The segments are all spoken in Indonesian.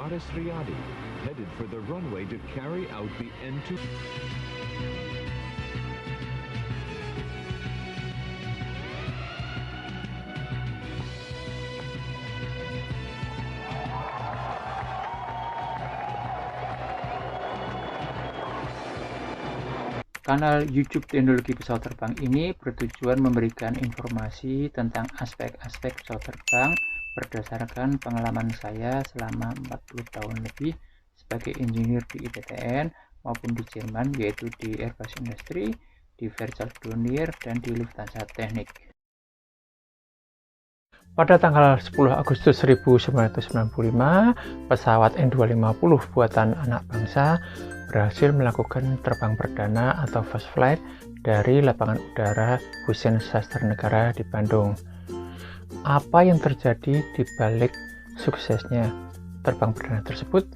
Aris Riyadi, headed for the runway to carry out the N2. Kanal YouTube Teknologi Pesawat Terbang ini bertujuan memberikan informasi tentang aspek-aspek pesawat terbang berdasarkan pengalaman saya selama 40 tahun lebih sebagai engineer di IPTN maupun di Jerman, yaitu di Airbus Industrie, di Vercel Dornier, dan di Lufthansa Technik. Pada tanggal 10 Agustus 1995, pesawat N250 buatan anak bangsa berhasil melakukan terbang perdana atau first flight dari lapangan udara Hussein Sastranegara di Bandung. Apa yang terjadi di balik suksesnya terbang perdana tersebut?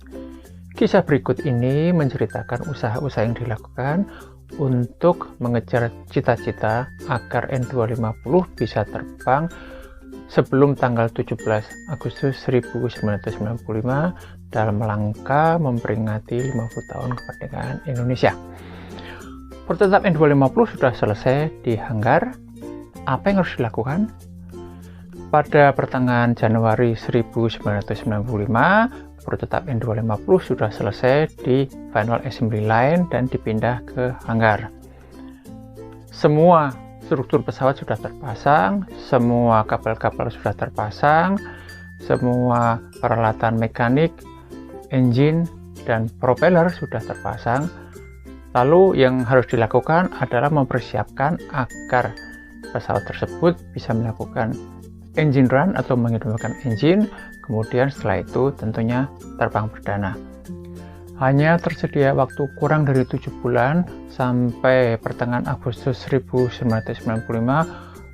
Kisah berikut ini menceritakan usaha-usaha yang dilakukan untuk mengejar cita-cita agar N250 bisa terbang sebelum tanggal 17 Agustus 1995 dalam rangka memperingati 50 tahun kemerdekaan Indonesia. Prototipe N250 sudah selesai di hanggar. Apa yang harus dilakukan? Pada pertengahan Januari 1995, prototipe N250 sudah selesai di final assembly line dan dipindah ke hanggar. Semua struktur pesawat sudah terpasang, semua kabel-kabel sudah terpasang, semua peralatan mekanik, engine, dan propeller sudah terpasang. Lalu yang harus dilakukan adalah mempersiapkan agar pesawat tersebut bisa melakukan engine run atau menghidupkan engine, kemudian setelah itu tentunya terbang perdana. Hanya tersedia waktu kurang dari 7 bulan sampai pertengahan Agustus 1995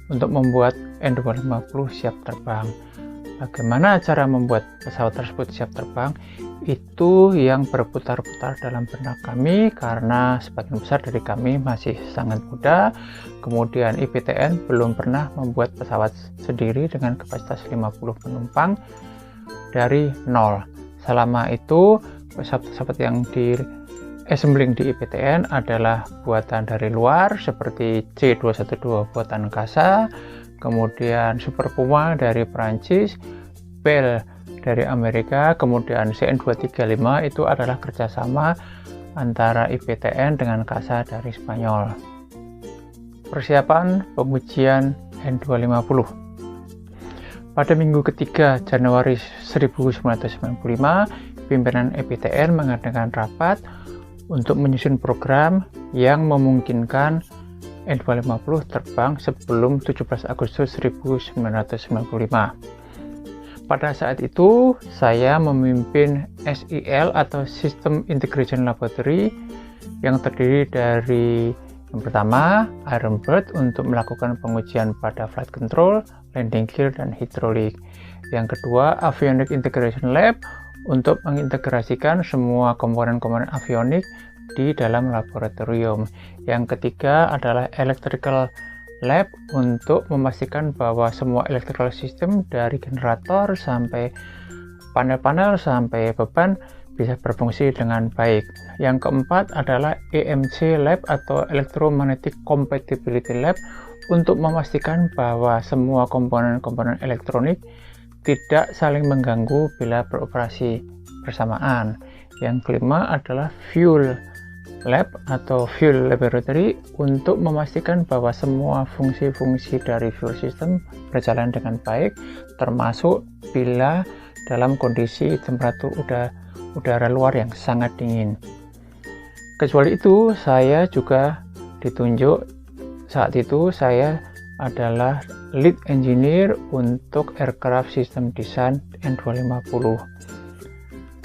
untuk membuat N250 siap terbang. Bagaimana cara membuat pesawat tersebut siap terbang? Itu yang berputar-putar dalam benak kami karena sebagian besar dari kami masih sangat muda. Kemudian IPTN belum pernah membuat pesawat sendiri dengan kapasitas 50 penumpang dari nol. Selama itu pesawat-pesawat yang di assembling di IPTN adalah buatan dari luar seperti C212 buatan KASA, kemudian Super Puma dari Perancis, Bell dari Amerika, kemudian CN235 itu adalah kerjasama antara IPTN dengan KASA dari Spanyol. Persiapan pengujian N250. Pada minggu ketiga Januari 1995, pimpinan IPTN mengadakan rapat untuk menyusun program yang memungkinkan N250 terbang sebelum 17 Agustus 1995. Pada saat itu, saya memimpin SIL atau System Integration Laboratory yang terdiri dari yang pertama, Iron Bird untuk melakukan pengujian pada flight control, landing gear, dan hidrolik. Yang kedua, Avionics Integration Lab untuk mengintegrasikan semua komponen-komponen avionik di dalam laboratorium. Yang ketiga adalah Electrical Lab untuk memastikan bahwa semua electrical system dari generator sampai panel-panel sampai beban bisa berfungsi dengan baik. Yang keempat adalah EMC Lab atau Electromagnetic Compatibility Lab untuk memastikan bahwa semua komponen-komponen elektronik tidak saling mengganggu bila beroperasi bersamaan. Yang kelima adalah Fuel Lab atau Fuel Laboratory untuk memastikan bahwa semua fungsi-fungsi dari fuel system berjalan dengan baik, termasuk bila dalam kondisi temperatur udara luar yang sangat dingin. Kecuali itu, saya juga ditunjuk saat itu saya adalah lead engineer untuk aircraft system design N250.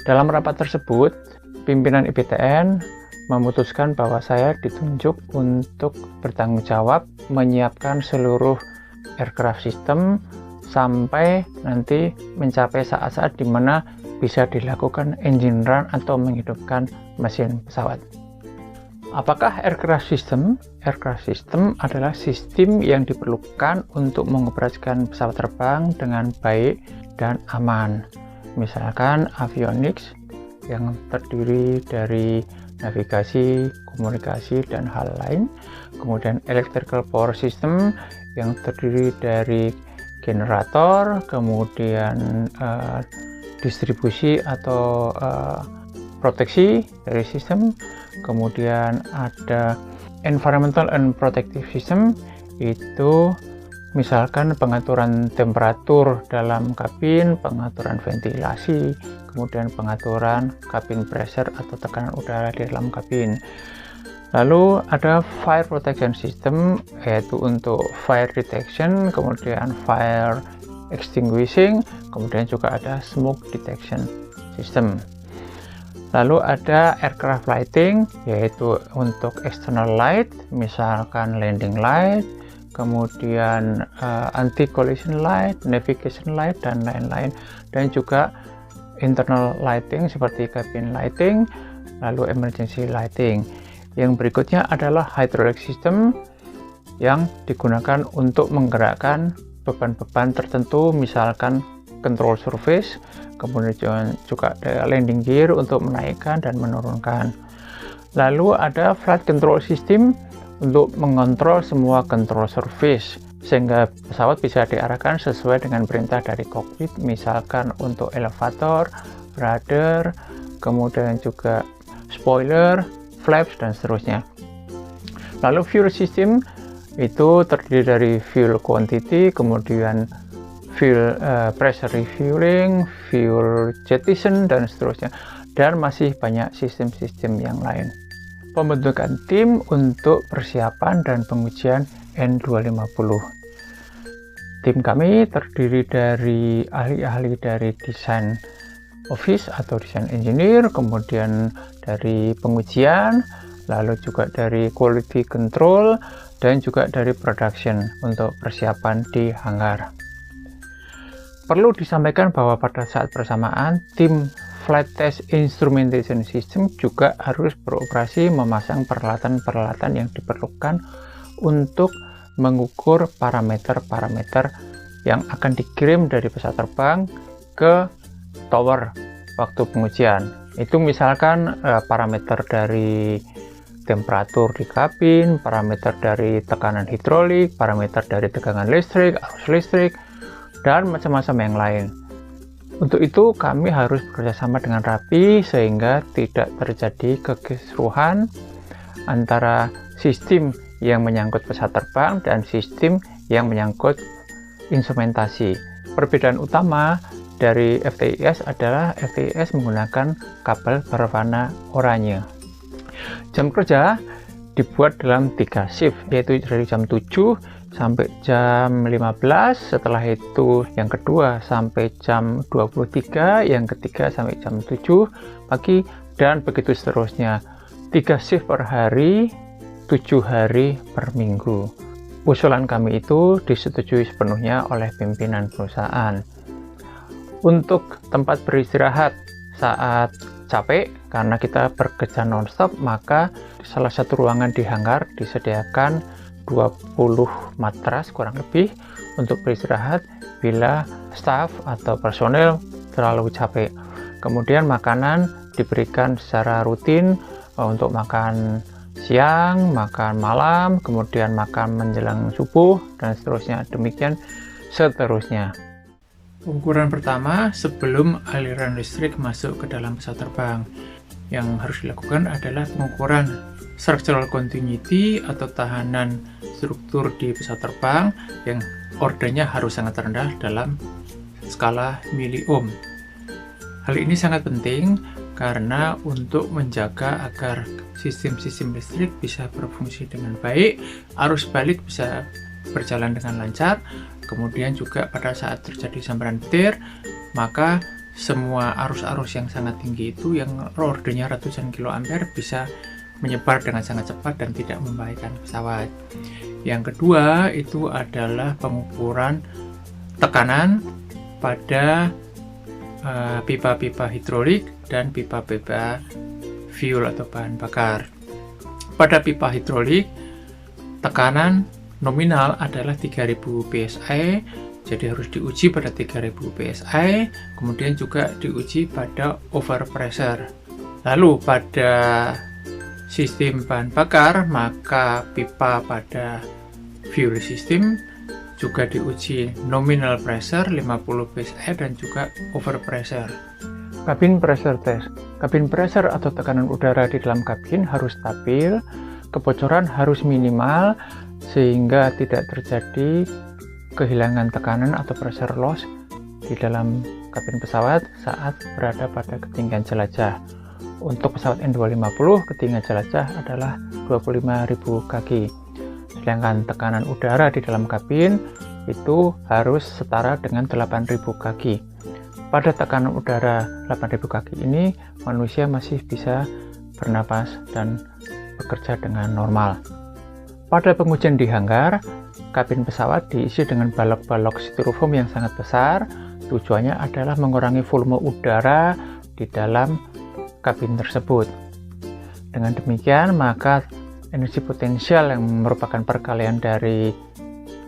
Dalam rapat tersebut, pimpinan IPTN memutuskan bahwa saya ditunjuk untuk bertanggung jawab menyiapkan seluruh aircraft system sampai nanti mencapai saat-saat di mana bisa dilakukan engine run atau menghidupkan mesin pesawat. Apakah aircraft system? Aircraft system adalah sistem yang diperlukan untuk mengoperasikan pesawat terbang dengan baik dan aman. misalkan avionics yang terdiri dari navigasi, komunikasi, dan hal lain. Kemudian electrical power system yang terdiri dari generator, kemudian distribusi atau proteksi dari sistem. Kemudian ada environmental and protective system, itu misalkan pengaturan temperatur dalam kabin, pengaturan ventilasi, kemudian pengaturan cabin pressure atau tekanan udara di dalam kabin. Lalu ada fire protection system, yaitu untuk fire detection, kemudian fire extinguishing, kemudian juga ada smoke detection system. Lalu ada aircraft lighting, yaitu untuk external light, misalkan landing light, kemudian anti-collision light, navigation light, dan lain-lain. Dan juga internal lighting seperti cabin lighting, lalu emergency lighting. Yang berikutnya adalah hydraulic system yang digunakan untuk menggerakkan beban-beban tertentu, misalkan control surface, kemudian juga ada landing gear untuk menaikkan dan menurunkan. Lalu ada flight control system untuk mengontrol semua control surface sehingga pesawat bisa diarahkan sesuai dengan perintah dari kokpit, misalkan untuk elevator, rudder, kemudian juga spoiler, flaps, dan seterusnya. Lalu fuel system itu terdiri dari fuel quantity, kemudian fuel pressure refueling, fuel jettison, dan seterusnya, dan masih banyak sistem-sistem yang lain. Pembentukan tim untuk persiapan dan pengujian N250. Tim kami terdiri dari ahli-ahli dari desain office atau desain engineer, kemudian dari pengujian, lalu juga dari quality control, dan juga dari production untuk persiapan di hangar. Perlu disampaikan bahwa pada saat bersamaan, tim Flight Test Instrumentation System juga harus beroperasi memasang peralatan-peralatan yang diperlukan untuk mengukur parameter-parameter yang akan dikirim dari pesawat terbang ke tower waktu pengujian. Itu misalkan parameter dari temperatur di kabin, parameter dari tekanan hidrolik, parameter dari tegangan listrik, arus listrik, dan macam-macam yang lain. Untuk itu kami harus bekerjasama dengan rapi sehingga tidak terjadi kekisruhan antara sistem yang menyangkut pesawat terbang dan sistem yang menyangkut instrumentasi. Perbedaan utama dari FTIS adalah FTIS menggunakan kabel berwarna oranye. Jam kerja dibuat dalam 3 shift, yaitu dari jam 7 sampai jam 15, setelah itu yang kedua sampai jam 23, yang ketiga sampai jam 7 pagi, dan begitu seterusnya. 3 shift per hari, 7 hari per minggu. Usulan kami itu disetujui sepenuhnya oleh pimpinan perusahaan. Untuk tempat beristirahat saat capek, karena kita bekerja non-stop, maka salah satu ruangan di hangar disediakan 20 matras kurang lebih untuk beristirahat bila staf atau personel terlalu capek. Kemudian makanan diberikan secara rutin untuk makan siang, makan malam, kemudian makan menjelang subuh, dan seterusnya. Demikian seterusnya. Pengukuran pertama sebelum aliran listrik masuk ke dalam pesawat terbang. Yang harus dilakukan adalah pengukuran structural continuity atau tahanan struktur di pesawat terbang yang ordernya harus sangat rendah dalam skala miliohm. Hal ini sangat penting karena untuk menjaga agar sistem-sistem listrik bisa berfungsi dengan baik, arus balik bisa berjalan dengan lancar, kemudian juga pada saat terjadi sambaran petir, maka semua arus-arus yang sangat tinggi itu yang ordernya ratusan kiloampere bisa menyebar dengan sangat cepat dan tidak membahayakan pesawat. Yang kedua itu adalah pengukuran tekanan pada pipa-pipa hidrolik dan pipa-pipa fuel atau bahan bakar. Pada pipa hidrolik, tekanan nominal adalah 3000 psi, Jadi harus diuji pada 3000 psi, kemudian juga diuji pada overpressure. Lalu pada sistem bahan bakar, maka pipa pada fuel system juga diuji nominal pressure 50 psi dan juga overpressure. Cabin pressure test. Cabin pressure atau tekanan udara di dalam kabin harus stabil, kebocoran harus minimal sehingga tidak terjadi kehilangan tekanan atau pressure loss di dalam kabin pesawat saat berada pada ketinggian jelajah. Untuk pesawat N250, ketinggian jelajah adalah 25.000 kaki. Sedangkan tekanan udara di dalam kabin itu harus setara dengan 8.000 kaki. Pada tekanan udara 8.000 kaki ini, manusia masih bisa bernapas dan bekerja dengan normal. Pada pengujian di hanggar, kabin pesawat diisi dengan balok-balok styrofoam yang sangat besar. Tujuannya adalah mengurangi volume udara di dalam kabin tersebut. Dengan demikian, maka energi potensial yang merupakan perkalian dari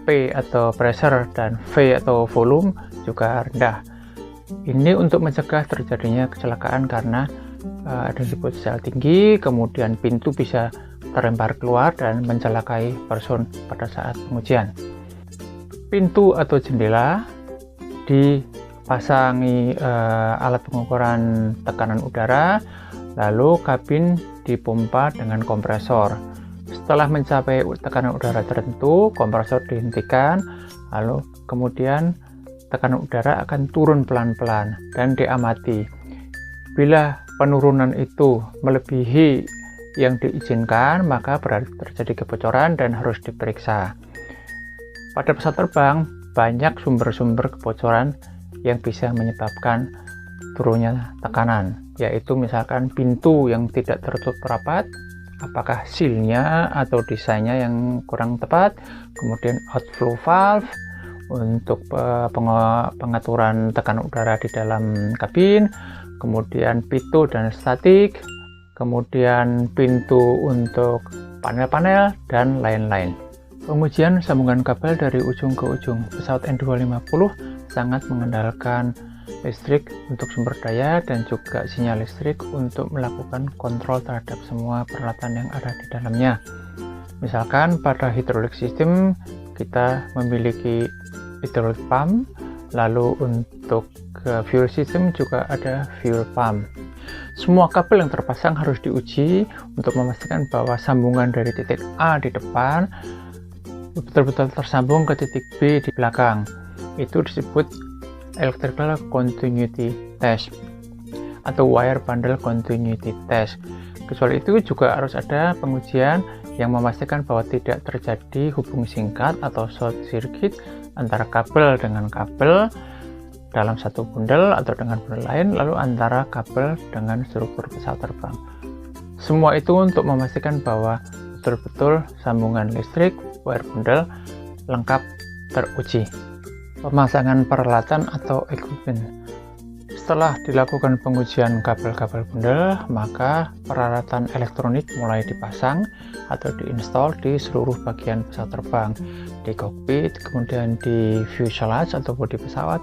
P atau pressure dan V atau volume juga rendah. Ini untuk mencegah terjadinya kecelakaan karena energi potensial tinggi, kemudian pintu bisa terlempar keluar dan mencelakai person pada saat pengujian. Pintu atau jendela dipasangi alat pengukuran tekanan udara, lalu kabin dipompa dengan kompresor. Setelah mencapai tekanan udara tertentu, kompresor dihentikan, lalu kemudian tekanan udara akan turun pelan-pelan dan diamati. Bila penurunan itu melebihi yang diizinkan, maka berarti terjadi kebocoran dan harus diperiksa. Pada pesawat terbang, banyak sumber-sumber kebocoran yang bisa menyebabkan turunnya tekanan, yaitu misalkan pintu yang tidak tertutup rapat, apakah sealnya atau desainnya yang kurang tepat, kemudian outflow valve untuk pengaturan tekanan udara di dalam kabin, kemudian pitot dan statik, kemudian pintu untuk panel-panel, dan lain-lain. Pengujian sambungan kabel dari ujung ke ujung. Pesawat N250 sangat mengandalkan listrik untuk sumber daya dan juga sinyal listrik untuk melakukan kontrol terhadap semua peralatan yang ada di dalamnya. Misalkan pada hydraulic system kita memiliki hydraulic pump, lalu untuk fuel system juga ada fuel pump. Semua kabel yang terpasang harus diuji untuk memastikan bahwa sambungan dari titik A di depan betul-betul tersambung ke titik B di belakang. Itu disebut electrical continuity test atau wire bundle continuity test. Kecuali itu juga harus ada pengujian yang memastikan bahwa tidak terjadi hubung singkat atau short circuit antara kabel dengan kabel dalam satu bundel atau dengan bundel lain, lalu antara kabel dengan struktur pesawat terbang. Semua itu untuk memastikan bahwa betul-betul sambungan listrik wire bundle lengkap teruji. Pemasangan peralatan atau equipment. Setelah dilakukan pengujian kabel-kabel bundel, maka peralatan elektronik mulai dipasang atau diinstal di seluruh bagian pesawat terbang, di kokpit, kemudian di fuselage atau bodi pesawat,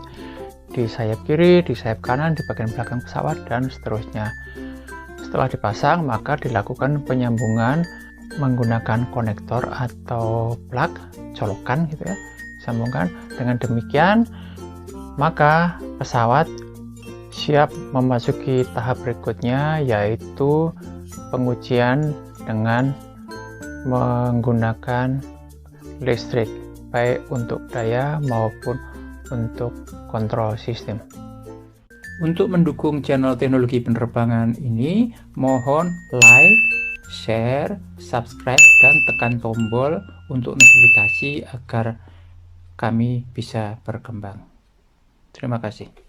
di sayap kiri, di sayap kanan, di bagian belakang pesawat, dan seterusnya. Setelah dipasang, maka dilakukan penyambungan menggunakan konektor atau plug, colokan gitu ya, disambungkan. Dengan demikian, maka pesawat siap memasuki tahap berikutnya, yaitu pengujian dengan menggunakan listrik, baik untuk daya maupun untuk kontrol sistem. Untuk mendukung channel teknologi penerbangan ini, mohon like, share, subscribe, dan tekan tombol untuk notifikasi agar kami bisa berkembang. Terima kasih.